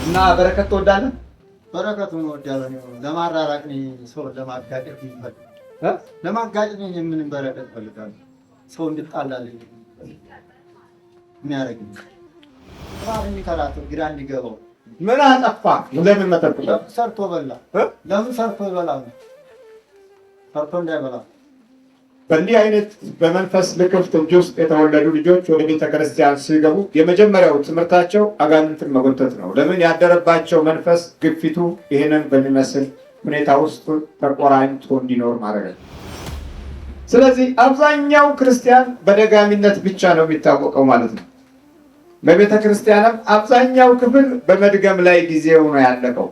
እና በረከት ትወዳለህ? በረከቱን እወዳለሁ። ለማራራቅ ሰው ለማጋጨት ይፈልጋል። ለማጋጨት ምን በረከት እፈልጋለሁ? ሰው እንድጣላልኝ የሚያደርግ ባሪኝ ከራቱ ግራ እንዲገባው ምን አጠፋ? ለምን መተርኩላ? ሰርቶ በላ። ለምን ሰርቶ ይበላል? ሰርቶ እንዳይበላ። በእንዲህ አይነት በመንፈስ ልክፍት እጅ ውስጥ የተወለዱ ልጆች ወደ ቤተ ክርስቲያን ሲገቡ የመጀመሪያው ትምህርታቸው አጋንንትን መጎተት ነው። ለምን? ያደረባቸው መንፈስ ግፊቱ ይህንን በሚመስል ሁኔታ ውስጥ ተቆራኝቶ እንዲኖር ማድረግ ነው። ስለዚህ አብዛኛው ክርስቲያን በደጋሚነት ብቻ ነው የሚታወቀው ማለት ነው። በቤተ ክርስቲያንም አብዛኛው ክፍል በመድገም ላይ ጊዜው ነው ያለቀው።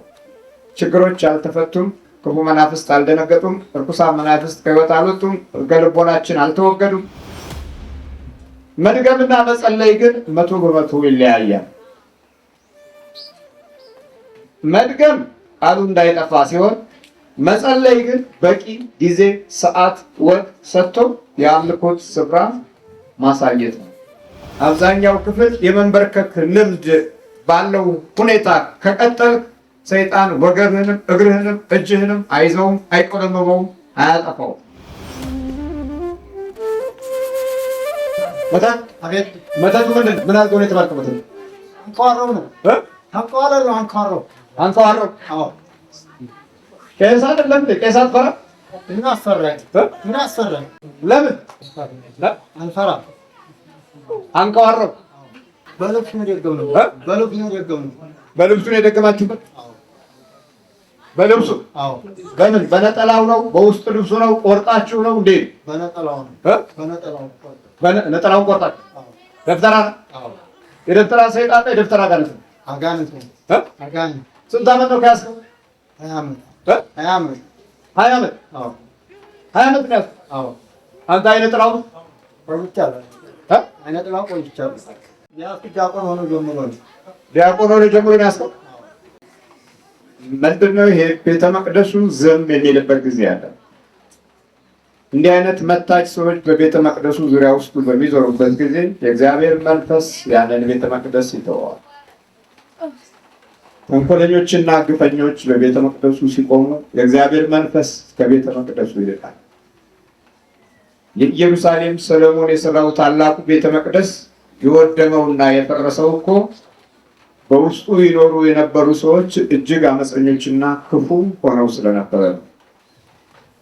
ችግሮች አልተፈቱም። ክፉ መናፍስት አልደነገጡም። እርኩሳን መናፍስት ከሕይወት አልወጡም። ከልቦናችን አልተወገዱም። መድገምና መጸለይ ግን 100% ይለያያል። መድገም ቃሉ እንዳይጠፋ ሲሆን፣ መጸለይ ግን በቂ ጊዜ፣ ሰዓት፣ ወቅት ሰጥቶ የአምልኮት ስፍራ ማሳየት ነው። አብዛኛው ክፍል የመንበርከክ ልምድ ባለው ሁኔታ ከቀጠል ሰይጣን ወገብህንም እግርህንም እጅህንም አይዘውም፣ አይቆለመመውም፣ አያጠፋውም። መተቱ ምንድን ምን አድርገው ነው የተባልከው? መተቱ አንኳረው ነው። አንኳረው። አዎ ቄስ አይደለም። ቄስ አትፈራ? ምን አስፈራኝ? ለምን አንፈራም? አንቀዋረው በልብሱ ነው የደገምነው። በልብሱ ነው የደገማችሁበት? በልብሱ? አዎ። በምን? በነጠላው ነው? በውስጥ ልብሱ ነው? ቆርጣችሁ ነው እንዴ? በነጠላው ነው። ነጠላውን ቆርጣችሁ? አዎ። ደብተራ ነው? አዎ። የደብተራ ሰይጣን ነው? የደብተራ አጋንንት ነው? አጋንንት ነው። አጋንንት። ስንት ዓመት ነው ከያዝከው? 20 ዓመት። 20 ዓመት? 20 ዓመት? አዎ። 20 ዓመት ነው ያዝከው? አዎ። አንተ አይነ ጥላው ቆይቻለሁ። አይነ ጥላው ቆይቻለሁ። ዲያቆን ሆኖ ጀምሮ ነው። ዲያቆን ሆኖ ጀምሮ ነው ያዝከው? ምንድን ነው ይሄ? ቤተ መቅደሱ ዝም የሚልበት ጊዜ አለ። እንዲህ አይነት መታች ሰዎች በቤተ መቅደሱ ዙሪያ ውስጥ በሚዞሩበት ጊዜ የእግዚአብሔር መንፈስ ያንን ቤተ መቅደስ ይተወዋል። ተንኮለኞችና ግፈኞች በቤተ መቅደሱ ሲቆሙ የእግዚአብሔር መንፈስ ከቤተ መቅደሱ ይልቃል። የኢየሩሳሌም ሰሎሞን የሰራው ታላቁ ቤተ መቅደስ የወደመውና የፈረሰው እኮ በውስጡ ይኖሩ የነበሩ ሰዎች እጅግ አመፀኞችና ክፉ ሆነው ስለነበረ ነው።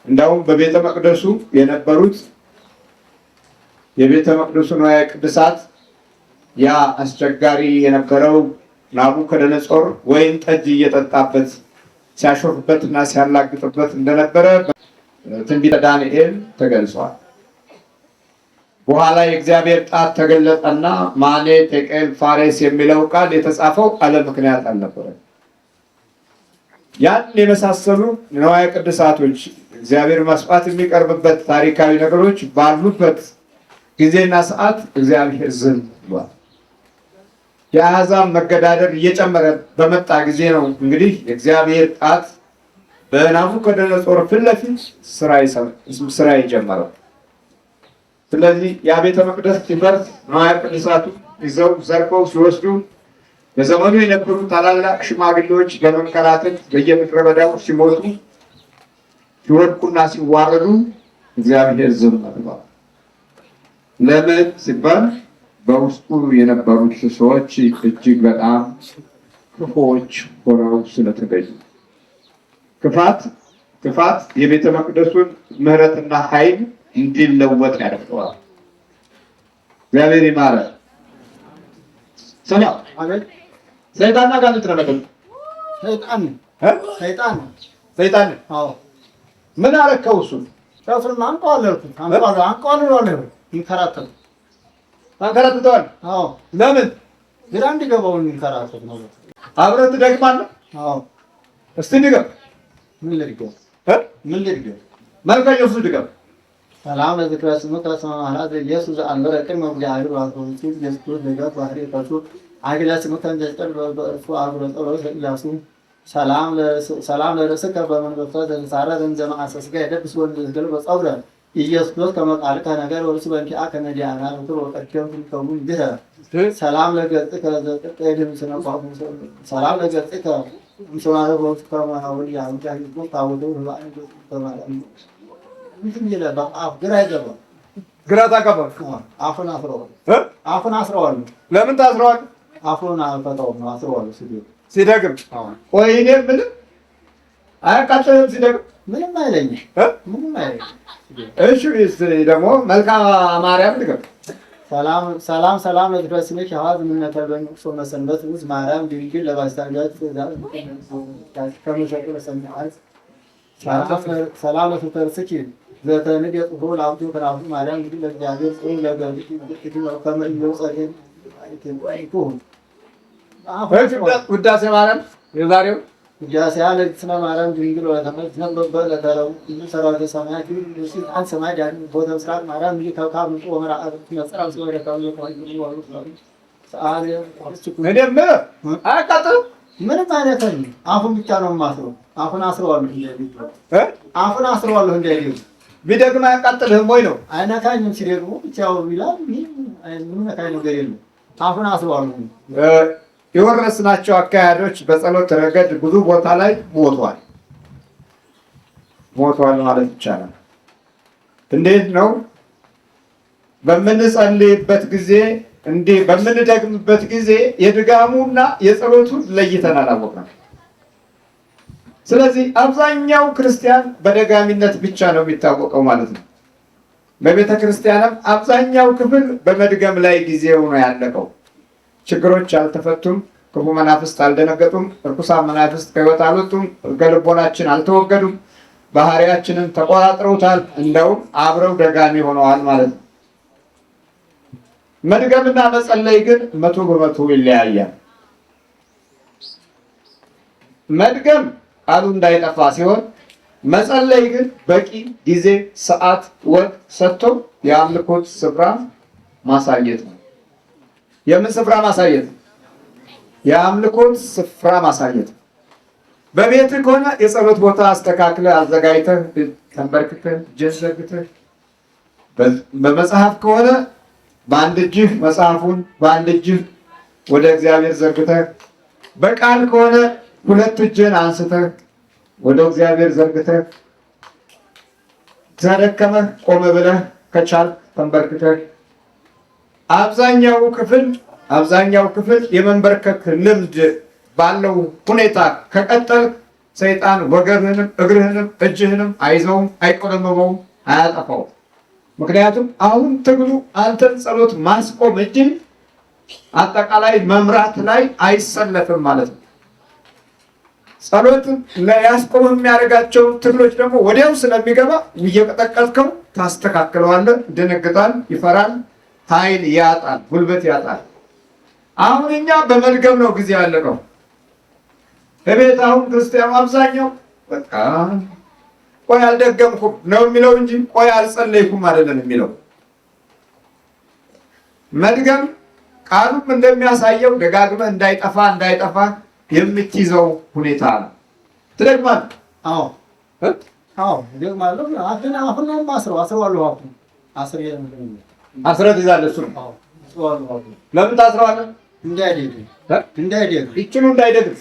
እንዳውም በቤተ መቅደሱ የነበሩት የቤተ መቅደሱ ንዋየ ቅድሳት ያ አስቸጋሪ የነበረው ናቡከደነጾር ወይን ጠጅ እየጠጣበት ሲያሾፍበትና ሲያላግጥበት እንደነበረ ትንቢተ ዳንኤል ተገልጿል። በኋላ የእግዚአብሔር ጣት ተገለጠና ማኔ ቴቄል ፋሬስ የሚለው ቃል የተጻፈው አለ ምክንያት አልነበረም። ያን የመሳሰሉ ንዋየ ቅድሳቶች እግዚአብሔር መስዋዕት የሚቀርብበት ታሪካዊ ነገሮች ባሉበት ጊዜና ሰዓት እግዚአብሔር ዝም ብሏል። የአሕዛብ መገዳደር እየጨመረ በመጣ ጊዜ ነው እንግዲህ የእግዚአብሔር ጣት በናቡከደነጾር ፊት ለፊት ስራ የጀመረው። ስለዚህ ያ ቤተ መቅደስ ሲፈርስ ንዋየ ቅድሳቱ ይዘው ዘርፈው ሲወስዱ በዘመኑ የነበሩ ታላላቅ ሽማግሌዎች በመንከራተት በየምድረ በዳው ሲሞቱ ሲወድቁና ሲዋረዱ እግዚአብሔር ዝም ብሏል። ለምን ሲባል በውስጡ የነበሩት ሰዎች እጅግ በጣም ክፉዎች ሆነው ስለተገኙ። ክፋት የቤተ መቅደሱን ምሕረትና ኃይል እንዲለወጥ ያደርገዋል። እግዚአብሔር ይማረን። ሰላም አሜን። ሰይጣንና አጋንንት ነው ነገር ሰይጣን። አዎ። ምን አረከው? እሱ ራሱን አንቋለልኩት። አንከራትተዋል። አዎ። ለምን? ግራ እንዲገባው ይንከራተት ነው። አብረህ ትደግማለህ? አዎ። እስቲ ድገም። ምን ልድገም? መልካም ኢየሱስ ድገም። ሰላም ለዝክረ ስምከ ሰማዕታት ኢየሱስ አንበረ ቅድመ እግዚአብሔር ወአንተ ኢየሱስ ለጋት ባህሪ ተሱ አግላ ስምከ እንደጠል በእርሱ አብረ ጸሎት ለላሱ ሰላም ለርስከ በመንፈስ ዘንሳረ ዘንዘማ አሰስጋ የደብስ ወንድ ዝገል በጸውረ ኢየሱስ ከመቃልከ ነገር ወርስ በእንቲአ ከነዲያና ወጥሮ ወቀደም ከሙን ግረ ሰላም ለገጽከ ዘጠቀደም ስነቋሙ ሰላም ለገጽከ ምሰማረ ወጥ ከማውል ያንታ ይቆ ታውዶ ባይ ተማራ እንትን ይላል በአፍ ግራ ይገባ ግራ ታቀባ አፉን አስረዋል ለምን ታስረዋል? አፉን አልፈታው ነው አስረዋል ሲደግም ቆይ እኔ ምንም አያቃጥልም ሲደግም ምንም አይለኝም ምንም አይለኝም። እሺ ደግሞ መልካም ማርያም ድገም ሰላም ለድረስልሽ አዋዝ ምነተበኝ ሶ መሰንበት ውዝ ማርያም ድንግል ለባስታንዳት ከመሸጡ ለሰማዓት ሰላም ለፍተርስኪ ዘተንድ የጽፎ ለአብዱ ከናብዱ ማርያም እንግዲህ ለእግዚአብሔር ጽሩ ለገብት ከመእየው ጸሬን አይተንቁ ውዳሴ ማርያም የዛሬው ውዳሴ ያለ ስነ ማርያም ድንግል ወለተመት ነበበ ለተረው ሰራዊተ ሰማያት ይሉሲ አን ሰማይ ዳን ቦታ ስራት ማርያም እንግዲህ ከካብ ንጹ ወመራአት ነጽራው ሲወደ ካው ይቆይ ይዋሉ ሰዓሊ እኔም አያቃጥልም ምንም አይነት አፉን ብቻ ነው የማስረው። አፉን አስረዋለሁ እንደዚህ ቢደግም አያቃጥልህም ወይ ነው? አይነካኝም። ሲደግሙ ብቻው ይላል ምንም ነካኝ ነገር የለም። አፉን አስረዋለሁ። የወረስናቸው አካሄዶች በጸሎት ረገድ ብዙ ቦታ ላይ ሞቷል ማለት ይቻላል። እንዴት ነው? በምንጸልይበት ጊዜ በምንደግምበት ጊዜ የድጋሙና የጸሎቱን ለይተን አላወቅንም። ስለዚህ አብዛኛው ክርስቲያን በደጋሚነት ብቻ ነው የሚታወቀው ማለት ነው። በቤተ ክርስቲያንም አብዛኛው ክፍል በመድገም ላይ ጊዜው ነው ያለቀው። ችግሮች አልተፈቱም፣ ክፉ መናፍስት አልደነገጡም፣ እርኩሳን መናፍስት ከሕይወት አልወጡም፣ ከልቦናችን አልተወገዱም፣ ባህሪያችንን ተቆጣጥረውታል፣ እንደውም አብረው ደጋሚ ሆነዋል ማለት ነው። መድገምና መጸለይ ግን 100% ይለያያል። መድገም ቃሉ እንዳይጠፋ ሲሆን፣ መጸለይ ግን በቂ ጊዜ፣ ሰዓት፣ ወቅት ሰጥቶ የአምልኮት ስፍራ ማሳየት ነው። የምን ስፍራ ማሳየት? የአምልኮት ስፍራ ማሳየት። በቤትህ ከሆነ የጸሎት ቦታ አስተካክለህ አዘጋጅተህ ተንበርክከህ እጅህን ዘርግተህ፣ በመጽሐፍ ከሆነ በአንድ እጅህ መጽሐፉን በአንድ እጅህ ወደ እግዚአብሔር ዘርግተህ፣ በቃል ከሆነ ሁለት እጅህን አንስተህ ወደ እግዚአብሔር ዘርግተህ፣ ተደከመህ ቆመ ብለህ ከቻልክ ተንበርክከህ አብዛኛው ክፍል የመንበርከክ ልምድ ባለው ሁኔታ ከቀጠልክ ሰይጣን ወገብህንም እግርህንም እጅህንም አይዘውም፣ አይቆለመመውም፣ አያጠፋውም። ምክንያቱም አሁን ትግሉ አንተን ጸሎት ማስቆም እንጂ አጠቃላይ መምራት ላይ አይሰለፍም ማለት ነው። ጸሎት ያስቆም የሚያደርጋቸው ትግሎች ደግሞ ወዲያው ስለሚገባ እየቀጠቀጥከው ታስተካክለዋለህ። ይደነግጣል፣ ይፈራል፣ ኃይል ያጣል፣ ጉልበት ያጣል። አሁን እኛ በመድገም ነው ጊዜ ያለቀው። በቤት አሁን ክርስቲያኑ አብዛኛው በቃ ቆይ አልደገምኩም ነው የሚለው እንጂ ቆይ አልጸለይኩም አይደለም የሚለው። መድገም ቃሉም እንደሚያሳየው ደጋግመህ እንዳይጠፋ የምትይዘው ሁኔታ ነው። ትደግማለህ? አዎ ደግማለሁ። አሁን ነው አስረዋለሁ። አስረት ይዛለህ እሱ ነው። ለምን ታስረዋለህ? እንዳይደግም ይችሉ እንዳይደግም።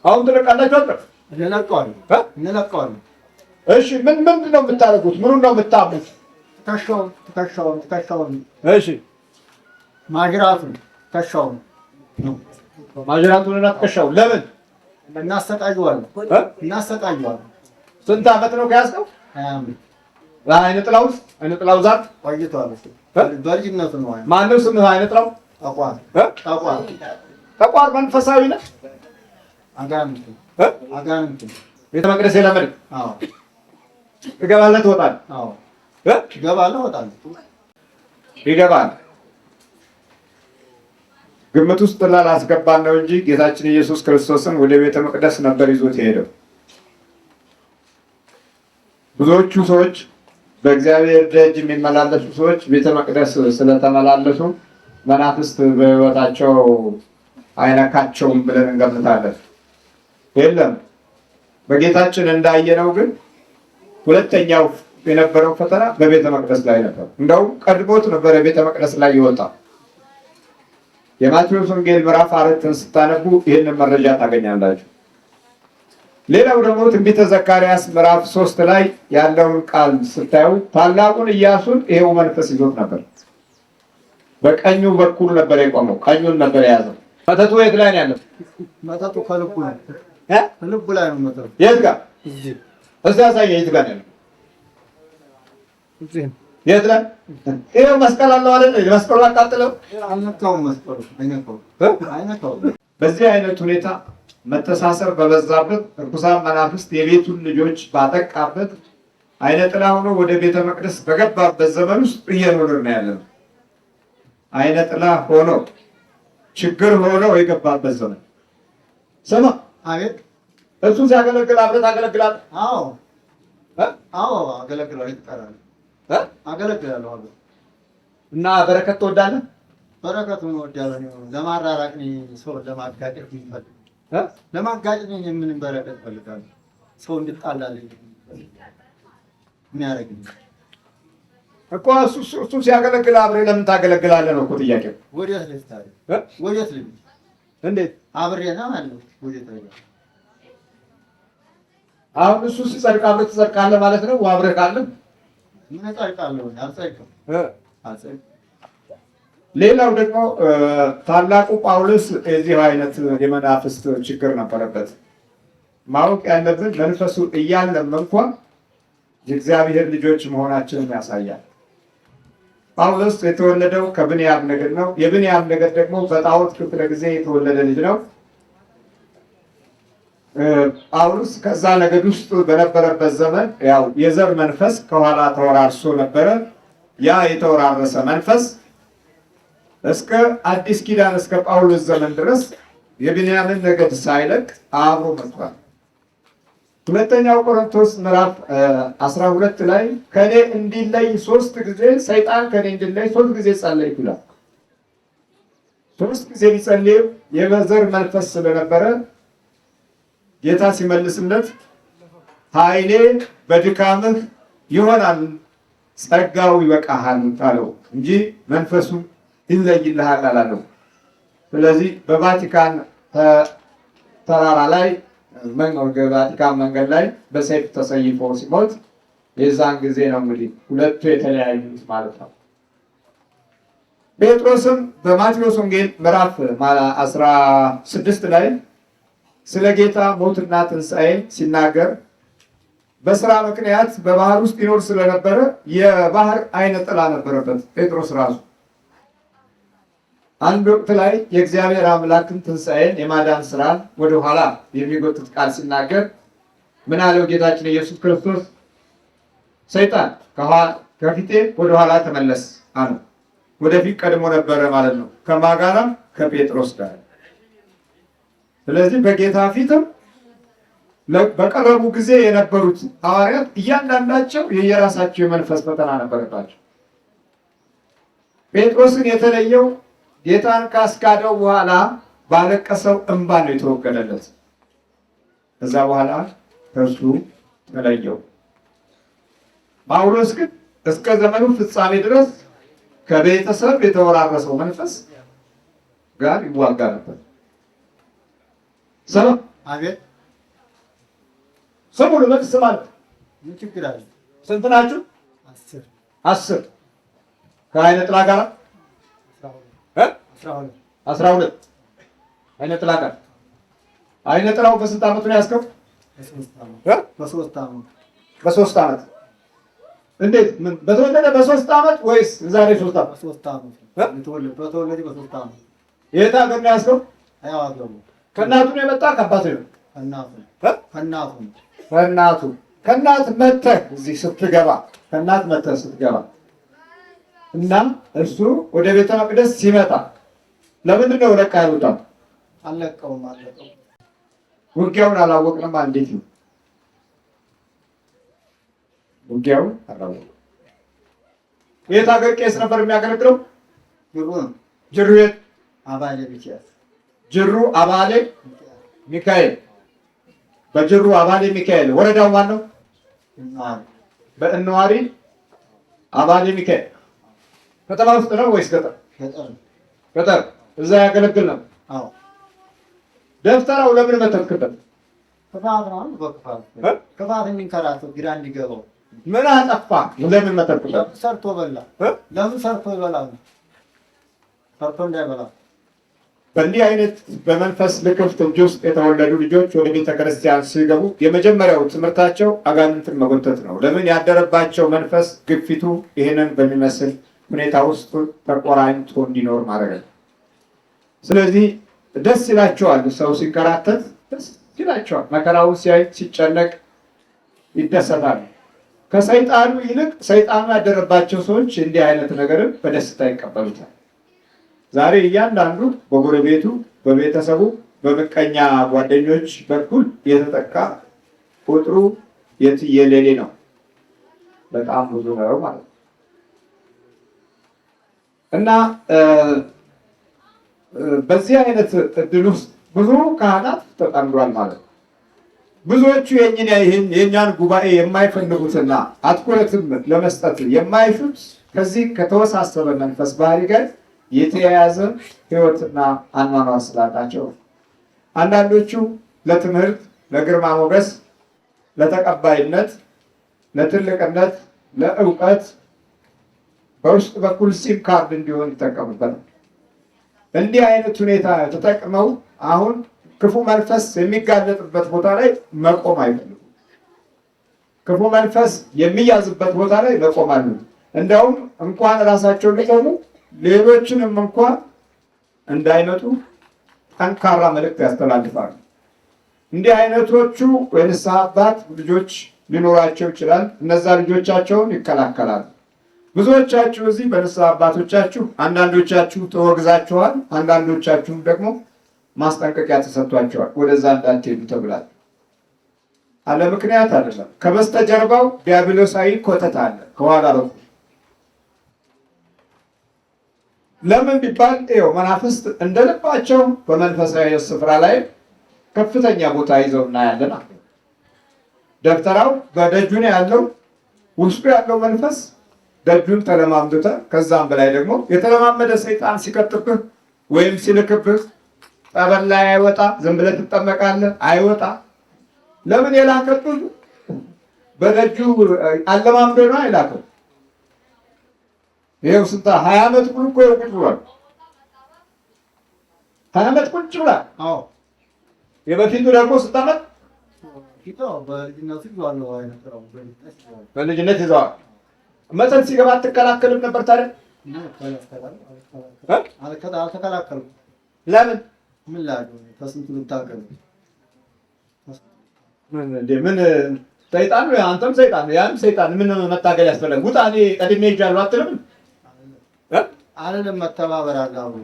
አሁን ትለቃላችሁ አጥር እንለቀዋለን። እሺ ምንድን ነው የምታደርጉት? ምኑን ነው የምታሙት? ትከሻውን። እሺ ማጅራቱን እና ትከሻውን ለምን እናሰቃየዋለን? ስንት ዓመት ነው ከያዝከው? 20 አይነ ጥላው ዛት ቆይቷል። በልጅነቱ ነው። ማነው ስምህ? አይነ ጥላው ተቋር መንፈሳዊ ነህ? አጋንንት ቤተ መቅደስ የለመድክ? ትገባለህ ትወጣለህ? ይገባል። ግምት ውስጥ ላላስገባን ነው እንጂ ጌታችን ኢየሱስ ክርስቶስን ወደ ቤተ መቅደስ ነበር ይዞት የሄደው። ብዙዎቹ ሰዎች በእግዚአብሔር ደጅ የሚመላለሱ ሰዎች ቤተ መቅደስ ስለተመላለሱ መናፍስት በሕይወታቸው አይነካቸውም ብለን እንገምታለን። የለም። በጌታችን እንዳየነው ግን ሁለተኛው የነበረው ፈተና በቤተ መቅደስ ላይ ነበር። እንደውም ቀድሞት ነበረ ቤተ መቅደስ ላይ ይወጣ። የማቴዎስ ወንጌል ምዕራፍ 4ን ስታነቡ ይህንን መረጃ ታገኛላችሁ። ሌላው ደግሞ ትንቢተ ዘካርያስ ምዕራፍ 3 ላይ ያለውን ቃል ስታዩ ታላቁን ኢያሱን ይሄው መንፈስ ይዞት ነበር። በቀኙ በኩል ነበር የቆመው፣ ቀኙን ነበር የያዘው። መተቱ የት ላይ ነው ያለው? መተቱ ከልቡ ነው። ልቡ ላይ ነው መተቱ። የት ጋር? እዛ ያሳየኝ። የት ጋር ነው ያለው? የት ላይ? ይሄው መስቀል አለው አይደል? መስቀሉ አቃጥለው አልነካውም። መስቀሉ አይነካውም። በዚህ አይነት ሁኔታ መተሳሰር በበዛበት ርኩሳን መናፍስት የቤቱን ልጆች ባጠቃበት አይነ ጥላ ሆኖ ወደ ቤተ መቅደስ በገባበት ዘመን ውስጥ እየኖርን ነው ያለነው። አይነ ጥላ ሆኖ ችግር ሆኖ የገባበት ዘመን። ስማ፣ አቤት። እሱ ሲያገለግል አብረህ ታገለግላለህ? አዎ አገለግላለሁ። ይተቀራል አገለግላለሁ። እና በረከት ትወዳለህ? በረከቱን እወዳለሁ። ለማራራቅ ሰው ለማጋጨት ይፈልግ ለማጋጨት ምን በረከት ፈልጋለሁ? ሰው እንድጣላልኝ የሚያደርግ እኮ እሱ ሲያገለግል አብረህ ለምን ታገለግላለህ ነው እኮ ጥያቄው። ወዴት ልጅ ታዲያ ወዴት ልጅ እንዴት አብሬና አለው ወዴት ልጅ አሁን እሱ ሲጸድቅ አብረህ ትጸድቃለህ ማለት ነው። አብረህ ካለ ምን እጸድቃለሁ? አልጸድቅም። ሌላው ደግሞ ታላቁ ጳውሎስ የዚህ አይነት የመናፍስት ችግር ነበረበት። ማወቅ ያለብን መንፈሱ እያለም እንኳን የእግዚአብሔር ልጆች መሆናችንን ያሳያል። ጳውሎስ የተወለደው ከብንያም ነገድ ነው። የብንያም ነገድ ደግሞ በጣዖት ክፍለ ጊዜ የተወለደ ልጅ ነው። ጳውሎስ ከዛ ነገድ ውስጥ በነበረበት ዘመን ያው የዘር መንፈስ ከኋላ ተወራርሶ ነበረ። ያ የተወራረሰ መንፈስ እስከ አዲስ ኪዳን እስከ ጳውሎስ ዘመን ድረስ የብንያምን ነገድ ሳይለቅ አብሮ መጥቷል። ሁለተኛው ቆሮንቶስ ምዕራፍ 12 ላይ ከኔ እንዲለይ 3 ጊዜ ሰይጣን ከኔ እንዲለይ 3 ጊዜ ጸለይ ይላል። 3 ጊዜ ቢጸልይ የዘር መንፈስ ስለነበረ ጌታ ሲመልስለት ኃይሌ በድካምህ ይሆናል፣ ጸጋው ይበቃሃል አለው እንጂ መንፈሱ ይለይልሃል አላለው። ስለዚህ በቫቲካን ተራራ ላይ ቫቲካን መንገድ ላይ በሰይፍ ተሰይፎ ሲሞት የዛን ጊዜ ነው እንግዲህ ሁለቱ የተለያዩት ማለት ነው። ጴጥሮስም በማቴዎስ ወንጌል ምዕራፍ 16 ላይ ስለ ጌታ ሞትና ትንሣኤ ሲናገር በስራ ምክንያት በባህር ውስጥ ይኖር ስለነበረ የባህር አይነ ጥላ ነበረበት ጴጥሮስ ራሱ። አንድ ወቅት ላይ የእግዚአብሔር አምላክን ትንሣኤን የማዳን ስራን ወደኋላ የሚጎትት ቃል ሲናገር ምን አለው ጌታችን ኢየሱስ ክርስቶስ? ሰይጣን ከፊቴ ወደኋላ ተመለስ አለው። ወደፊት ቀድሞ ነበረ ማለት ነው። ከማን ጋር? ከጴጥሮስ ጋር። ስለዚህ በጌታ ፊትም በቀረቡ ጊዜ የነበሩት ሐዋርያት እያንዳንዳቸው የየራሳቸው የመንፈስ ፈተና ነበረባቸው። ጴጥሮስን የተለየው ጌታን ካስካደው በኋላ ባለቀሰው እንባ ነው የተወገደለት። ከዛ በኋላ ከእርሱ ተለየው። ጳውሎስ ግን እስከ ዘመኑ ፍጻሜ ድረስ ከቤተሰብ የተወራረሰው መንፈስ ጋር ይዋጋ ነበር። ሰላም አቤት። ሰሙ ለምን ስማል? ምን ችግር አለ? ስንት ናችሁ? 10 ከአይነ ጥላ ጋር 12 አይነ ጥላ ጋር። አይነ ጥላው በስንት ዓመቱ ነው ያስከው? በ3 ዓመት። እንዴት? ምን በተወለደ በ3 ዓመት ወይስ ዛሬ 3 ዓመት? በ3 ዓመት በተወለደ በ3 ዓመት። የት ሀገር ነው ያስከው? አያዋገቡ። ከእናቱ ነው የመጣ ከአባቱ ነው? ከእናቱ ከእናት መተህ እዚህ ስትገባ ከእናት መተህ ስትገባ እና እርሱ ወደ ቤተ መቅደስ ሲመጣ ለምንድን ነው ለቃ ያሉታል? አለቀውም። ውጊያውን አላወቅንም። እንዴት ነው ውጊያውን አላወቅንም። የት ሀገር ቄስ ነበር የሚያገለግለው? ጅሩ የት? አባሌ ሚካኤል። ጅሩ አባሌ ሚካኤል። በጅሩ አባሌ ሚካኤል። ወረዳው ማን ነው? በእነዋሪ አባሌ ሚካኤል ከተማ ውስጥ ነው ወይስ ገጠር? ገጠር። እዛ ያገለግል ነው። አዎ። ደብተራው ለምን መተክበት? ክፋት ነው። ክፋት የሚንከራተው ግራ እንዲገባው ምን አጠፋ? ለምን መተክበት? ሰርቶ በላ። ለምን ሰርቶ ይበላል? ሰርቶ እንዳይበላ። በእንዲህ አይነት በመንፈስ ልክፍት እጅ ውስጥ የተወለዱ ልጆች ወደ ቤተ ክርስቲያን ሲገቡ የመጀመሪያው ትምህርታቸው አጋንንትን መጎተት ነው። ለምን? ያደረባቸው መንፈስ ግፊቱ ይህንን በሚመስል ሁኔታ ውስጥ ተቆራኝቶ እንዲኖር ማድረግ ነው። ስለዚህ ደስ ይላቸዋል። ሰው ሲንከራተት ደስ ይላቸዋል። መከራውን ሲያይ ሲጨነቅ ይደሰታሉ። ከሰይጣኑ ይልቅ ሰይጣኑ ያደረባቸው ሰዎች እንዲህ አይነት ነገርን በደስታ ይቀበሉታል። ዛሬ እያንዳንዱ በጎረቤቱ፣ በቤተሰቡ፣ በምቀኛ ጓደኞች በኩል የተጠቃ ቁጥሩ የትየሌሌ ነው። በጣም ብዙ ነው ማለት ነው። እና በዚህ አይነት እድል ውስጥ ብዙ ካህናት ተጠምዷል ማለት ነው። ብዙዎቹ የእኛን ጉባኤ የማይፈልጉትና አትኩረትም ለመስጠት የማይሹት ከዚህ ከተወሳሰበ መንፈስ ባህሪ ጋር የተያያዘ ሕይወትና አኗኗር ስላላቸው፣ አንዳንዶቹ ለትምህርት፣ ለግርማ ሞገስ፣ ለተቀባይነት፣ ለትልቅነት፣ ለእውቀት በውስጥ በኩል ሲም ካርድ እንዲሆን ይጠቀሙበታል። እንዲህ አይነት ሁኔታ ተጠቅመው አሁን ክፉ መንፈስ የሚጋለጥበት ቦታ ላይ መቆም አይፈልጉም። ክፉ መንፈስ የሚያዝበት ቦታ ላይ መቆም አሉ። እንደውም እንኳን ራሳቸውን ሊቆሙ ሌሎችንም እንኳን እንዳይመጡ ጠንካራ መልእክት ያስተላልፋሉ። እንዲህ አይነቶቹ የንስሐ አባት ልጆች ሊኖራቸው ይችላል። እነዛ ልጆቻቸውን ይከላከላሉ። ብዙዎቻችሁ እዚህ በንስሐ አባቶቻችሁ አንዳንዶቻችሁ ተወግዛችኋል፣ አንዳንዶቻችሁ ደግሞ ማስጠንቀቂያ ተሰጥቷቸዋል። ወደዛ እንዳትሄዱ ተብላል። አለ ምክንያት አይደለም። ከበስተጀርባው ዲያብሎሳዊ ኮተት አለ ከኋላ በኩል። ለምን ቢባል ይኸው መናፍስት እንደልባቸው በመንፈሳዊ ስፍራ ላይ ከፍተኛ ቦታ ይዘው እናያለን። ደብተራው በደጁ ነው ያለው። ውስጡ ያለው መንፈስ ደጁን ተለማምዶተ፣ ከዛም በላይ ደግሞ የተለማመደ ሰይጣን ሲቀጥብህ ወይም ሲልክብህ ጠበል ላይ አይወጣ። ዝም ብለህ ትጠመቃለህ፣ አይወጣ። ለምን? የላከብህ በደጁ አለማምዶ ነው አይላከው። ይሄው ስንት 20 ዓመት ሙሉ እኮ ቁጭ ብሏል። 20 ዓመት ቁጭ ብሏል። አዎ። የበፊቱ ደግሞ ስንት ዓመት? በልጅነት ይዘዋል። መጠጥ ሲገባ አትከላከልም ነበር ታዲያ? አልተከላከልኩም። ለምን? ምን ላድርግ? ከስንቱ ልታገል? ምን ሰይጣን ነው? አንተም ሰይጣን ነው፣ ያንም ሰይጣን። ምን መታገል ያስፈልጋል? ውጣ፣ እኔ ቀድሜ ሄጃለሁ አትልም? አይደለም፣ መተባበር አለ። አብሮ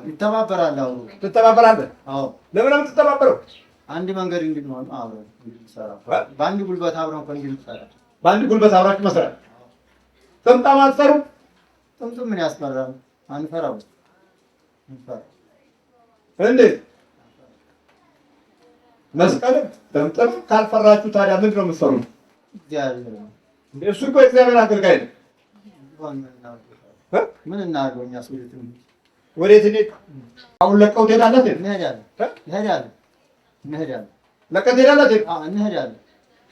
ይተባበራል። አብሮ ትተባበራለህ? አዎ። ለምን ነው የምትተባበረው? አንድ መንገድ እንድንሆን አብረን እንድንሰራ፣ በአንድ ጉልበት አብረን እንድንሰራ። በአንድ ጉልበት አብራችሁ መስራት። ጥምጣም አትፈሩም? ጥምጥም ምን ያስፈራል? አንፈራው። እንዴት? መስቀልም ጥምጥም ካልፈራችሁ ታዲያ ምንድን ነው የምትፈሩት? እሱ እኮ እግዚአብሔር አገልጋይ ነው። ምን እናድርገው እኛ? ወዴት እንሂድ? አሁን ለቀው ትሄዳለህ? እንሄዳለን። ለቀህ ትሄዳለህ? እንሄዳለን።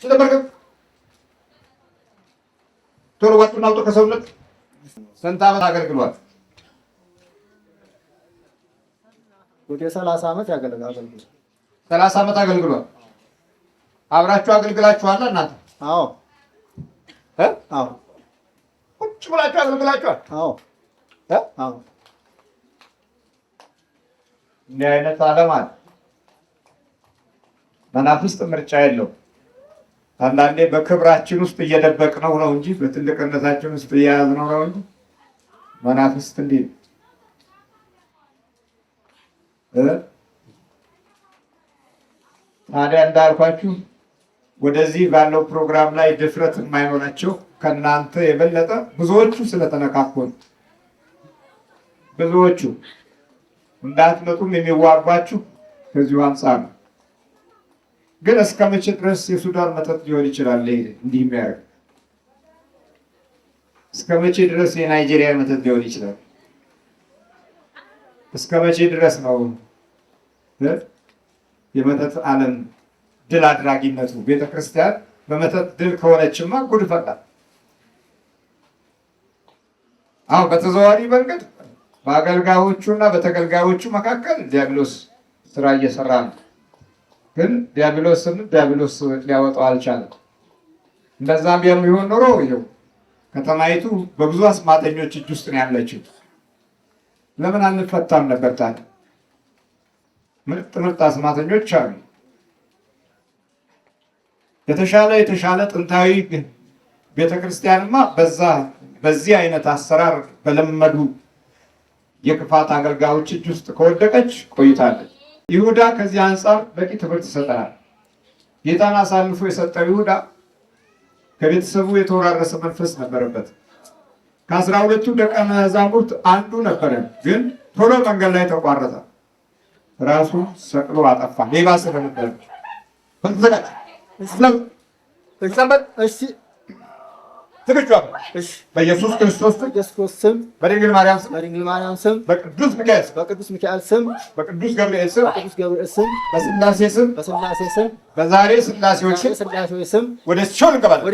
ስለበርከት ቶሎ ወጡን አውጡ ከሰውነት። ስንት ዓመት አገልግሏል? ወደ 30 ዓመት ያገለግላል። 30 ዓመት አገልግሏል። አብራችሁ አገልግላችኋል እናንተ? አዎ። አዎ። ቁጭ ብላችሁ አገልግላችኋል? አዎ። አዎ። እንዲህ አይነት ዓለም አለ። መናፍስት ምርጫ የለው። አንዳንዴ በክብራችን ውስጥ እየደበቅነው ነው እንጂ በትልቅነታችን ውስጥ እየያዝነው ነው እንጂ መናፍስት እንዲህ ታዲያ እንዳልኳችሁ ወደዚህ ባለው ፕሮግራም ላይ ድፍረት የማይኖራቸው ከእናንተ የበለጠ ብዙዎቹ ስለተነካኩ ነው። ብዙዎቹ እንዳትመጡም የሚዋጓችሁ ከዚሁ አንጻር ነው። ግን እስከ መቼ ድረስ የሱዳን መጠጥ ሊሆን ይችላል? እንዲህ የሚያደርግ እስከ መቼ ድረስ የናይጄሪያ መተት ሊሆን ይችላል? እስከ መቼ ድረስ ነው የመተት ዓለም ድል አድራጊነቱ? ቤተክርስቲያን በመተት ድል ከሆነችማ ጉድ ፈላ። አሁን በተዘዋዋሪ መንገድ በአገልጋዮቹና በተገልጋዮቹ መካከል ዲያብሎስ ስራ እየሰራ ነው። ግን ዲያብሎስን ዲያብሎስ ሊያወጣው አልቻለም። እንደዛም ቢሆን ኖሮ ይኸው ከተማይቱ በብዙ አስማተኞች እጅ ውስጥ ነው ያለችው። ለምን አንፈታም ነበር ታዲያ? ምርጥ ምርጥ አስማተኞች አሉ። የተሻለ ጥንታዊ ቤተክርስቲያንማ በዚህ አይነት አሰራር በለመዱ የክፋት አገልጋዮች እጅ ውስጥ ከወደቀች ቆይታለች። ይሁዳ ከዚህ አንጻር በቂ ትምህርት ይሰጠናል። ጌታን አሳልፎ የሰጠው ይሁዳ ከቤተሰቡ የተወራረሰ መንፈስ ነበረበት። ከ12ቱ ደቀ መዛሙርት አንዱ ነበረ፣ ግን ቶሎ መንገድ ላይ ተቋረጠ። ራሱ ሰቅሎ አጠፋ። ሌባ ስለነበረ በኢየሱስ ክርስቶስ ስም፣ በድንግል ማርያም ስም፣ በቅዱስ ሚካኤል ስም፣ በቅዱስ ገብርኤል ስም፣ በስላሴ ስም፣ በዛሬ ስላሴዎች ስም ወደ ሲኦል እንገባለን።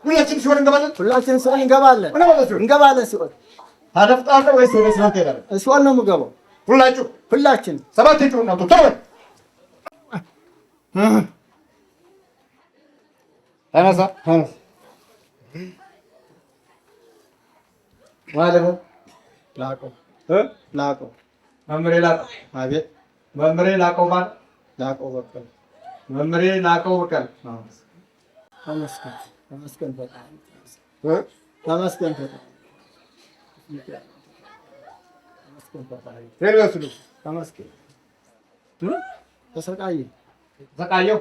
ሁላችንም ሲኦል እንገባለን። ሲኦል ታደፍጣለህ ወይስ ወደ ሲኦል ትሄዳለህ? ሲኦል ነው የምገባው። ሁላችን ሰባት ይጩ ነው ተነሳ ማለት ነው። ላቀው መምሬ ላቀው አቤት መምሬ ላቀው ማለት ላቀው በቀል መምሬ ላቀው በቀል ተመስገን ተሰቃየሁ።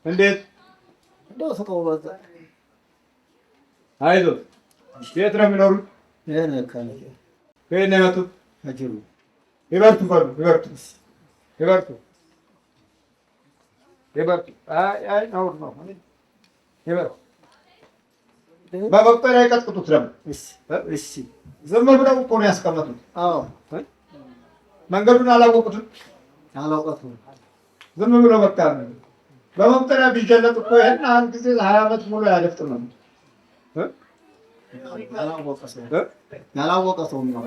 እንዴት አይዞህ። የት ነው የሚኖሩት? ከየት ነው የመጡት? ይበርቱ። በመቁጠሪያ የቀጥቅጡት ደግሞ ዝም ብለው እኮ ነው ያስቀመጡት። መንገዱን አላወቁትም። ዝም ብለው በቃ በመቁጠሪያ ቢጀለጥ እኮ ይሄን አንድ ጊዜ 20 ዓመት ሙሉ ያለፍጥ ነው። ያላወቀ ሰው ነው።